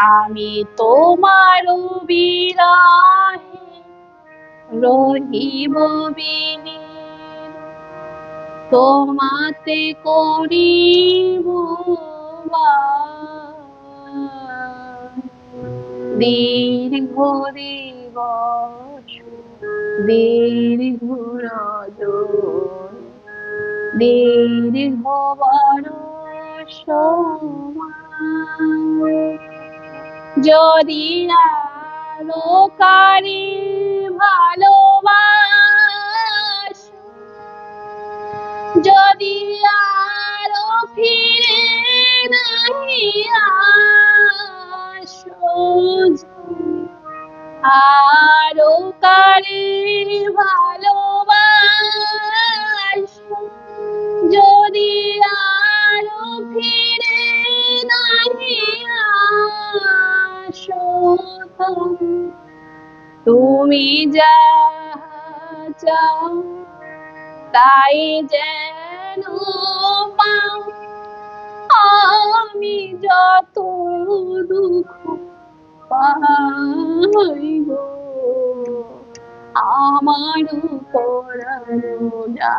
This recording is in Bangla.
আমি তোমার বিরহে রহিব বিলীন, তোমাতে করিব বাস। দীর্ঘ দিবস দীর্ঘ রজনী, দীর্ঘ বরষ যদি আরো কারি ভালোবাস, যদি আরো ফিরে নাহি আসো, আরো কারি ভালোবাস, যদি আরো ফিরে নাহি আসো, তুমি যা চাও তাই যেন পাও, আমি যত দুঃখ পাই গো, আমার পরানো যা